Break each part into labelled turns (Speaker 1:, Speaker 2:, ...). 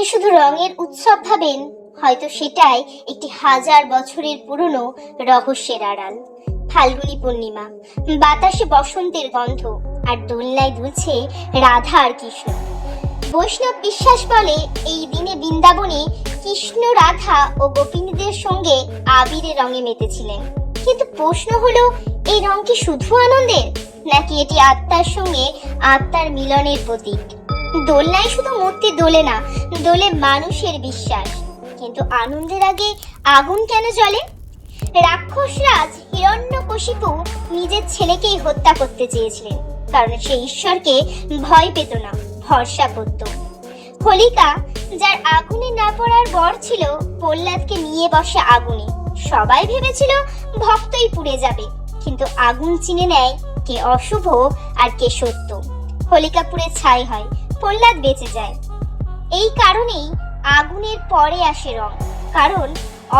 Speaker 1: যাকে শুধু রঙের উৎসব ভাবেন, হয়তো সেটাই একটি 1000 বছরের পুরনো রহস্যের আড়াল। ফাল্গুনী পূর্ণিমা, বাতাসে বসন্তের গন্ধ, আর দোলনায় দুলছে রাধা আর কৃষ্ণ। বৈষ্ণব বিশ্বাস বলে এই দিনে বৃন্দাবনে কৃষ্ণ রাধা ও গোপিনীদের সঙ্গে আবিরে রঙে মেতেছিলেন। কিন্তু প্রশ্ন হলো, এই রং কি শুধু আনন্দের, নাকি এটি আত্মার সঙ্গে আত্মার মিলনের প্রতীক? দোলনায় শুধু মূর্তি দোলে না, দোলে মানুষের বিশ্বাস। কিন্তু আনন্দের আগে আগুন কেন জ্বলে? রাক্ষসরাজ হিরণ্যকশিপু নিজের ছেলেকেই হত্যা করতে চেয়েছিলেন, কারণ সে ঈশ্বরকে ভয় পেত না, ভরসা করত। হোলিকা, যার আগুনে না পড়ার বর ছিল, প্রহ্লাদকে নিয়ে বসে আগুনে। সবাই ভেবেছিল ভক্তই পুড়ে যাবে, কিন্তু আগুন চিনে নেয় কে অশুভ আর কে সত্য। হোলিকা পুড়ে ছাই হয়, প্রহ্লাদ বেঁচে যায়। এই কারণেই আগুনের পরে আসে রং, কারণ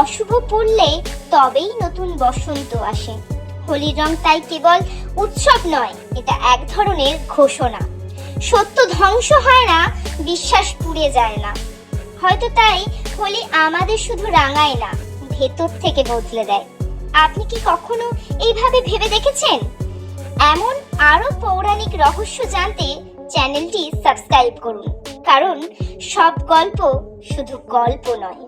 Speaker 1: অশুভ পুড়লে তবেই নতুন বসন্ত আসে। হোলির রং তাই কেবল উৎসব নয়, এটা এক ধরনের ঘোষণা। সত্য ধ্বংস হয় না, বিশ্বাস পুড়ে যায় না। হয়তো তাই হোলি আমাদের শুধু রাঙায় না, ভেতর থেকে বদলে দেয়। আপনি কি কখনো এইভাবে ভেবে দেখেছেন? এমন আরো পৌরাণিক রহস্য জানতে চ্যানেলটি সাবস্ক্রাইব করুন, কারণ সব গল্প শুধু গল্প নয়।